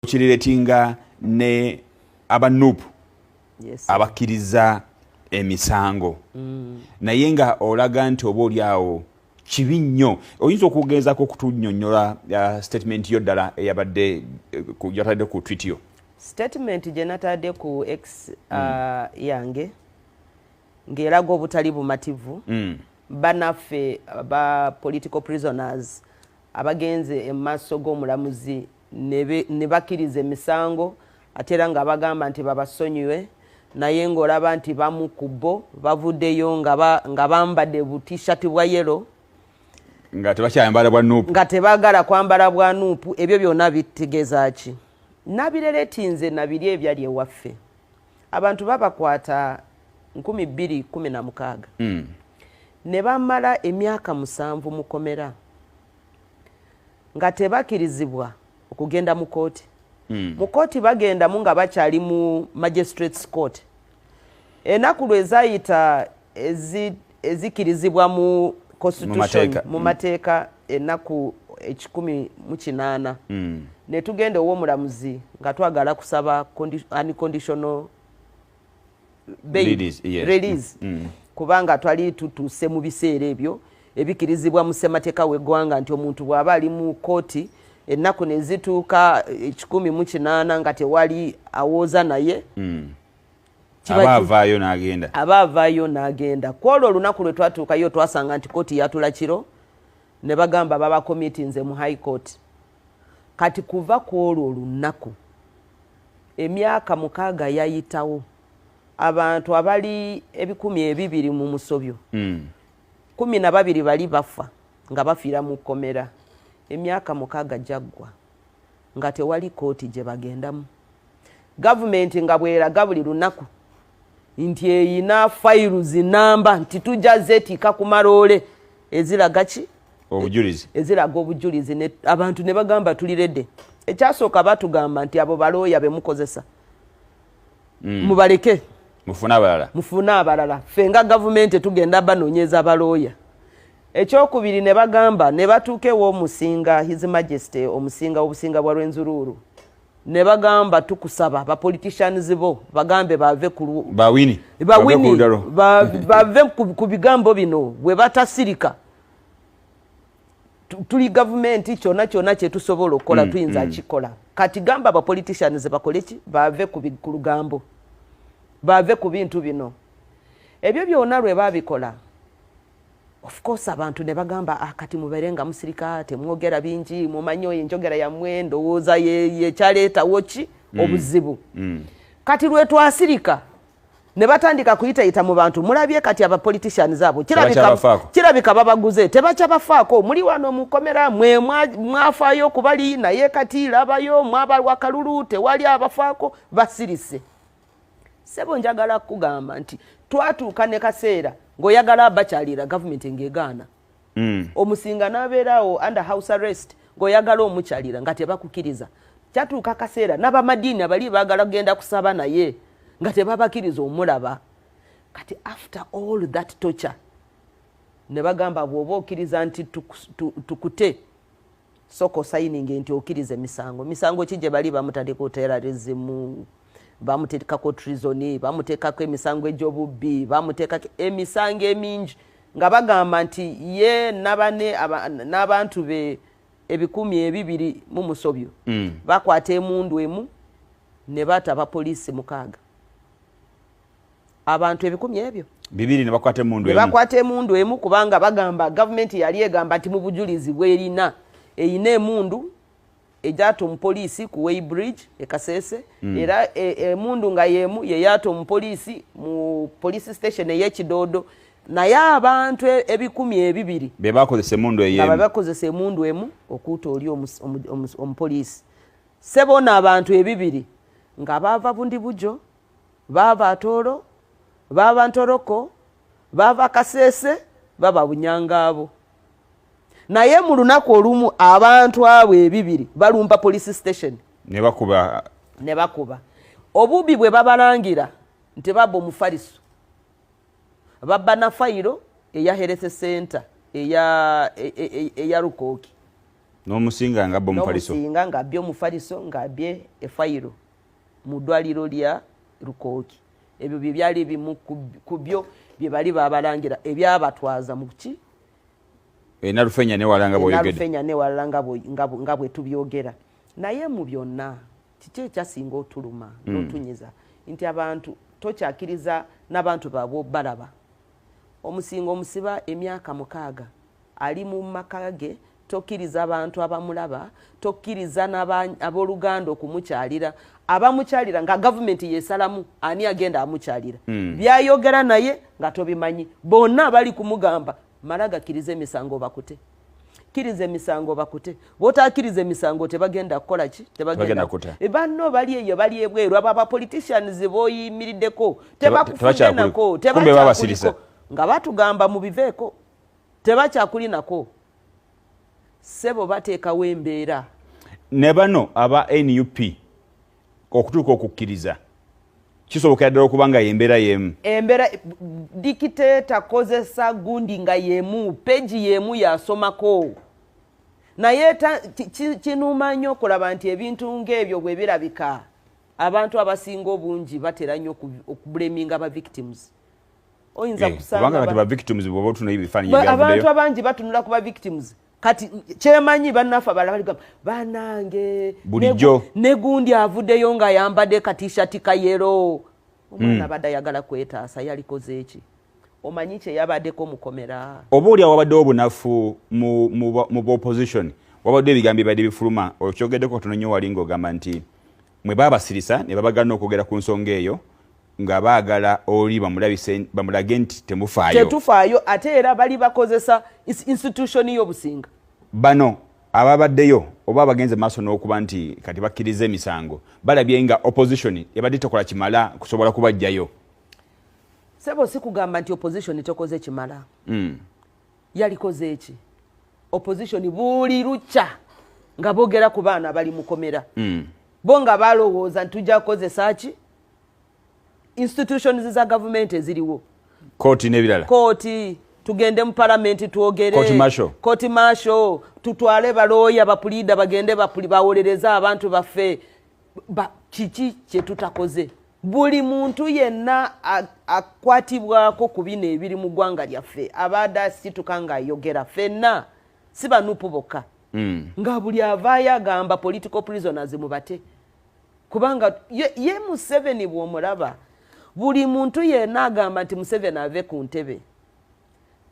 Kiriretinga ne Banup yes. Abakkiriza emisango naye nga olaga nti oba oli awo kibi nnyo oyinza okugezaako okutunnyonnyola statement yo ddala eyabadde yatadde ku tweet yo. Statement gye natadde ku X yange ng'eraga obutali bumativu banaffe ba political prisoners abagenze emmaaso g'omulamuzi ne bakkiriza emisango ate era nga bagamba nti babasonyiwe naye ng'olaba nti bamu ku bo bavuddeyo nga bambadde bu-t-shirt bwa yellow nga tebakyayambala Banup nga tebaagala kwambala Banup. Ebyo byonna bitegeeza ki? Nabireretinze nabiri ebyali ewaffe abantu babakwata 2016 ne bamala emyaka 7 mu komera nga tebakkirizibwa okugenda mu kooti. Mu kooti bagendamu nga bakyali mu magistrates court. Enaku lwezayita ezikkirizibwa mu constitution mu mateeka enaku 18 ne tugenda ow'omulamuzi nga twagala kusaba unconditional bail release kubanga twali tutuuse mu biseera ebyo ebikkirizibwa mu ssemateeka w'eggwanga nti omuntu bw'aba ali mu kooti ennaku ne zituuka 18 nga tewali awooza naye aba avaayo n'agenda. Ku olwo olunaku lwe twatuukayo twasanga nti kooti yatula kiro ne bagamba baba committinze mu high court. Kati kuva ku olwo olunaku emyaka 6 yayitawo abantu abali 200 mu musobyo 12 bali bafa nga bafiira mu komera. Emyaka 6 jaggwa nga tewali kooti gye bagendamu. Gavumenti nga bweraga buli lunaku nti eyina files namba nti tujja zeetika ku maloole eziraga ki? Obujulizi. Eziraga obujulizi abantu ne bagamba tuliredde. Ekyasooka batugamba nti abo balooya be mukozesa mubaleke mufuna abalala ffe nga gavumenti tugenda banoonyeza balooya. Ekyokubiri ne bagamba ne batuukewo omusinga His Majesty omusinga obusinga bwa Lwenzururu ne bagamba tukusaba ba politicians bo bagambe bave ku bawini bave ku bigambo bino bwe batasirika tuli gavumenti kyonna kye tusobola okukola tuyinza kikola. Kati gamba ba politicians bakole ki? Bave ku lugambo bave ku bintu bino. Ebyo byonna lwe babikola of course abantu ne bagamba kati muberenga musirika temwogera bingi mumanyo enjogera ya mwendo woza ye kyaleeta woki obuzibu. Kati lwe twasirika ne batandika kuyita mu bantu mulabye kati aba politicians abo kirabika babaguze tebakyabafaako muli wano mukomera mwe mwafaayo kubali naye kati labayo mwabalwa kalulu tewali abafaako basirise. Sebo njagala kugamba nti twatuuka ne kaseera ng'oyagala abakyalira gavumenti ng'egaana. Omusinga n'abeerawo under house arrest ng'oyagala omukyalira nga tebakukkiriza. Kyatuuka kaseera n'abamadiini abali baagala kugenda kusaba naye nga tebabakkiriza omulaba. Kati after all that torture ne bagamba bw'oba okkiriza nti tukute soko signing nti okkiriza emisango. Misango ki gye bali bamutandika terrorism bamuteekako treason bamuteekako emisango egy'obubbi bamuteekako emisango emingi nga bagamba nti ye n'abantu be 200 mu musobyo bakwata emundu emu ne batta abapoliisi 6. Abantu 200 ebyo 200 ne bakwata emundu emu kubanga bagamba gavumenti yali egamba nti mu bujulizi bw'erina eyina emundu ejato umupolisi ku Weybridge Owekasese era emundu nga yemu yeyato umupolisi mu police station y'Ekidodo naye abantu 200 be bakozesa emundu eyemu bakozesa emundu emu okuuta oli omupolisi. Sebona abantu 200 nga bava bundi bujo bava Atoro bava Ntoroko bava Kasese baba Bunyangabo. Naye mu lunaku olumu abantu abo 200 balumba police station ne bakuba obubi bwe babalangira nti babba omufaliso babba na fayiro eya health center eya Lukooki n'omusinga nga bbo mufaliso n'omusinga nga byo mufaliso nga bye efayiro mu ddwaliro lya Lukooki. Ebyo bye byali bimu ku byo bye bali babalangira ebyabatwaza mu ki Nalufenya ne walanga boyogedde Nalufenya ne walanga nga bwe tubyogera. Naye mu byonna kiki ekyasinga otuluma n'otunyiza nti abantu tokyakiriza n'abantu baabwe balaba. Omusinga omusiba emyaka 6 ali mu maka ge, tokkiriza abantu abamulaba, tokkiriza ab'oluganda okumukyalira, abamukyalira nga gavumenti yesalamu ani agenda amukyalira. Byayogera naye nga tobimanyi. Bonna bali kumugamba malaga kirize emisango bakute. Kirize emisango bakute. Bw'otakkiriza emisango tebagenda kukola ki? Tebagenda kuta. Banno bali eyo bali ebweru aba politicians boyimiriddeko tebakufuddenako tebakyakuliko nga batugamba mu biveeko tebakyakulinako. Sebo bateekawo embeera ne bano aba NUP okutuuka okukkiriza kisobokera ddala okuba nga yembeera yemu. Embeera dikiteeta kozesa gundi nga yemu peji yemu yasomako naye kinuuma nnyo okulaba nti ebintu ng'ebyo bwe birabika abantu abasinga obungi batera nnyo okubuleminga aba victims. Oyinza kusanga ba victims bw'oba otunula ebifaananyi byavuddeyo abantu abangi batunula ku ba victims. Kati kyemanyi bannafe abalala baligamba banange bulijjo ne gundi avuddeyo nga yambadde katishati kayero. Omwana abadde ayagala kwetaasa yalikoze eki? Omanyi kye yabaddeko mukomera. Oba oli awabaddewo obunafu mu opposition wabadde ebigambo byabadde bifuluma okyogeddeko tono nnyo wali ng'ogamba nti mwe baabasirisa ne babagana okwogera ku nsonga eyo nga baagala oli bamulage nti temufaayo ate era bali bakozesa institution y'obusinga. Bano ababaddeyo oba abagenze maaso n'okuba nti kati bakkiriza emisango balabye nga opposition ebadde tekola kimala kusobola kubajjayo. Sebo si kugamba nti opposition tekoze kimala. Yalikoze eki? Opposition buli lukya nga boogera ku baana bali mukomera. Bo nga balowooza nti tujja kukozesa ki institutions za government eziriwo. Kooti n'ebirala. Kooti tugende mu parliament tuogere. Kooti marshal tutwale balooya bapulida bagende bawolereza abantu baffe. Kiki kye tutakoze? Buli muntu yenna akwatibwako ku bino ebiri mu ggwanga lyaffe abadde situka ng'ayogera ffenna si Banup bokka. Nga buli avaayo agamba political prisoners mubate. Kubanga ye Museveni bw'omulaba buli muntu yenna agamba nti Museveni ave ku ntebe.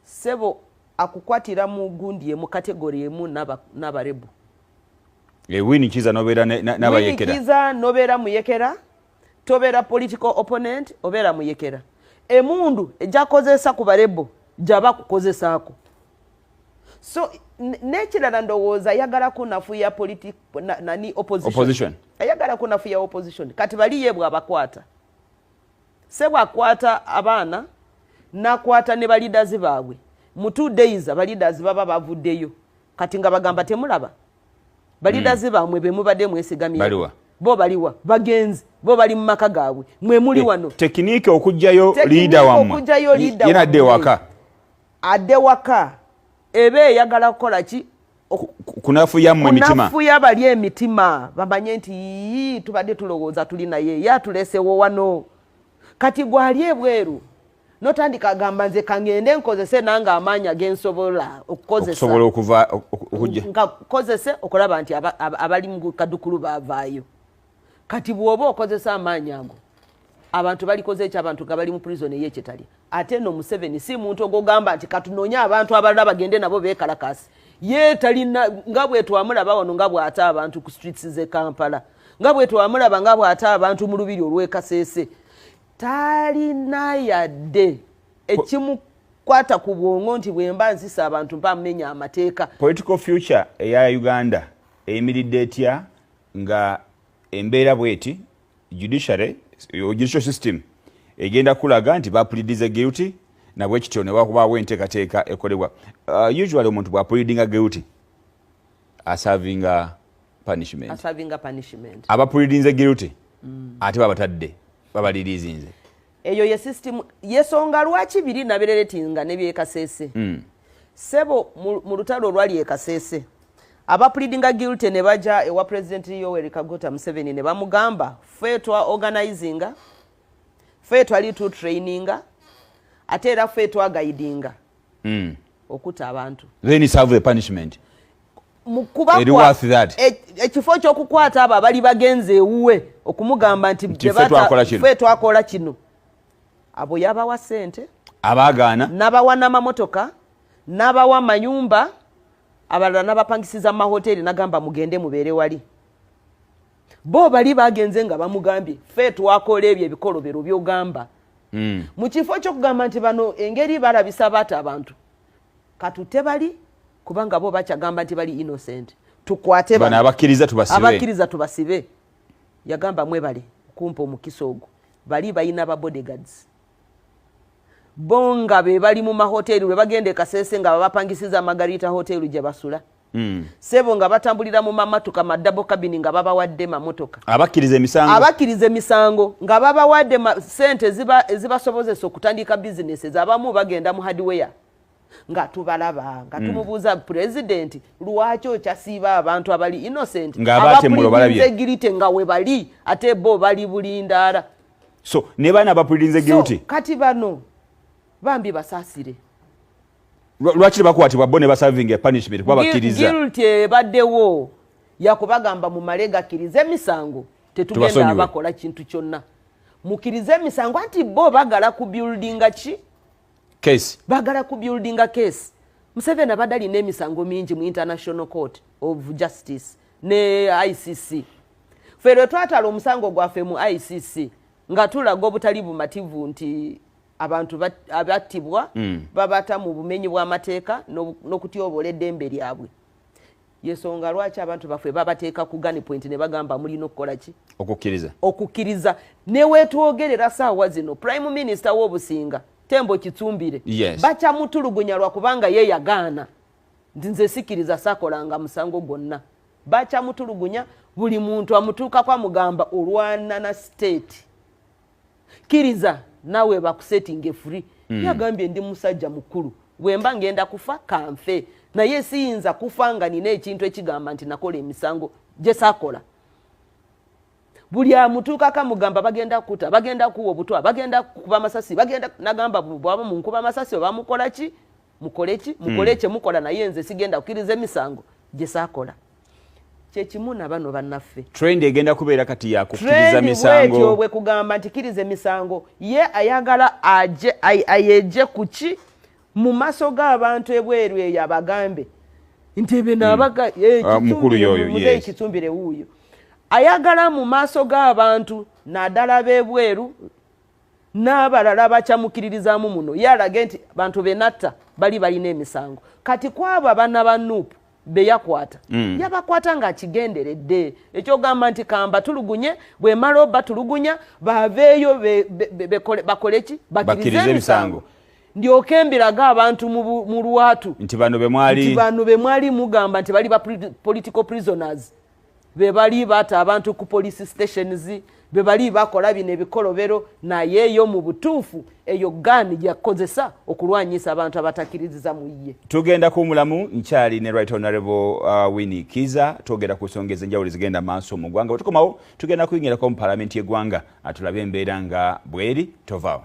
Sebo akukwatira mu gundi mu kategori emu n'abarebu. Wini Kizza nobeera n'abayekera. Wini Kizza nobeera muyekera, tobeera political opponent, obeera muyekera. Emundu ejakozesa ku barebu jaba kukozesaako. So nekirala ndowooza ayagala kunafuya opposition. Ayagala kunafuya opposition. Kati bali ye bw'abakwata. Sebo akwata abaana nakwata ne balidazi baabwe. Mu 2 days abalidazi baba bavuddeyo. Kati nga bagamba temulaba. Balidazi baamwe be mubadde mwesigamye. Baliwa. Bo baliwa. Bagenzi. Bo bali mu maka gaabwe. Mwe muli wano. Tekiniike okujjayo leader wamwe. Yena adde waka. Adde waka. Ebe eyagala kukola ki? Kunafuya mmwe emitima. Kunafuya bali emitima. Bamanye nti tubadde tulowooza tuli naye. Yatulesewo wano. Kati gwali ebweru. Notandika agamba nze kangende nkozese nanga amaanya gensobola okukozesa. Okusobola okuva okujja. Nga kozese okulaba nti abali mu kadukulu bavaayo. Kati bw'oba okozesa amaanya ago. Abantu balikoze ekyo abantu nga bali mu prison y'ekitali. Ate no Museveni si muntu ogogamba nti katunoonya abantu abalala bagende nabo beekalakasi. Ye talina nga bwe twamulaba wano nga bw'ata abantu ku streets z'e Kampala. Nga bwe twamulaba nga bw'ata abantu mu lubiri olw'Ekasese. Talina yadde ekimukwata ku bwongo nti bwemba nzisa abantu mpamenya amateeka. Political future eya Uganda eyimiridde etya nga embeera bweti judicial system egenda kulaga nti bapulidinze guilty na bwe kityo ne wakubaawo enteekateeka ekolebwa. Usually omuntu bwapulidinga guilty asavinga punishment. Abapulidinze guilty ate babatadde babalirizinze. Eyo ye system yesonga lwaki biri nabireretinga ne byekasese. Sebo mu lutalo olwali ekasese aba pleadinga guilty ne baja ewa president Yoweri Kaguta Museveni ne bamugamba ffe twa organizinga ffe twali tu traininga ate era ffe twa guidinga okuta abantu then serve the punishment mukuba ekifo ky'okukwata abo abali bagenze ewuwe okumugamba nti ffe twakola kino abo yabawa ssente abagaana n'abawa n'amamotoka n'abawa mayumba abalala n'abapangisiza mu mahoteli nagamba mugende mubeere wali bo bali bagenze nga bamugambye ffe twakola ebyo ebikolobero by'ogamba mu kifo ky'okugamba nti bano engeri balabisa baata abantu katute bali kubanga bo bakyagamba nti bali innocent tukwate bano abakkiriza tubasibe yagamba mwebale kumpa omukisa ogwo bali balina ba bodyguards bonga be bali mu mahoteli we bagende Kasese nga babapangisiza Margarita hotel gye basula sebo nga batambulira mu mamatuka madabo cabin nga babawadde mamotoka abakkiriza emisango nga babawadde sente zibasobozesa okutandika businesses abamu bagenda mu hardware nga tubalaba nga tumubuuza president lwaki okyasiiba abantu abali innocent abapulinze nga we bali ate bo bali bulindaala so ne bana abapulinze guilty kati bano bambi basaasire lwaki bakwatibwa bo ne baserving a punishment kuba bakkiriza guilty ebaddewo yakubagamba mu malega kirize emisango tetugenda abakola kintu kyonna mukirize emisango anti bo bagala ku buildinga ki case bagala ku buildinga case Museveni abadali n'emisango mingi mu International Court of Justice ne ICC fero twatala omusango gwaffe mu ICC nga tulaga obutali bumativu nti abantu abattibwa babata mu bumenyi bw'amateeka n'okutyobola eddembe lyabwe yesonga lwaki abantu baffe babateeka ku gun point ne bagamba mulina okukola ki okukkiriza ne weetwogerera saawa zino prime minister w'obusinga Tembo Kitsumbire bacha mutulugunya lwa kubanga ye yagaana nze sikiriza sakolanga musango gonna bacha mutulugunya buli muntu amutuuka kwa mugamba olwana na state kiriza nawe bakusetting free yagambye ndi musajja mukulu wemba ngenda kufa kanfe naye siyinza kufanga nina ekintu ekigamba nti nakola emisango gye sakola buli amutuuka kamugamba bagenda kuta bagenda kuwa obutwa bagenda kuba masasi bagenda nagamba bwaba munkuba masasi obamukola ki mukole ki mukola naye nze sigenda kukiriza emisango gye sakola kyekimu na bano bannaffe trend egenda kubeera kati ya kukiriza misango bwe kugamba nti kiriza emisango ye ayagala ayeje kuki mu maso g'abantu ebweru eyo abagambe nti ebe nabaga mukulu yoyo Kitsumbire wuuyo ayagala mu maaso g'abantu naddala b'ebweru n'abalala bakyamukiririzaamu muno yalage nti bantu benatta bali balina emisango kati kwabo abaana ba Banup be yakwata yabakwata ng'akigenderedde ekyogamba nti kamba tulugunye bwe mala obba tulugunya baveeyo bakole ki bakirize emisango ndyoke mbiraga abantu mu lwatu nti bano be mwali mugamba nti bali ba political prisoners be bali bata abantu ku police stations be bali bakola bino ebikolobero naye yo mu butuufu eyo gani yakozesa okulwanyisa abantu abatakiriza mu ye tugenda ku mulamu nkyali ne Right Honorable Winnie Kizza tugenda kusongeza enjawulo zigenda maaso mu ggwanga tukomawo tugenda kuyingira ko mu parliament y'eggwanga atulabe embeera nga bweri tovaawo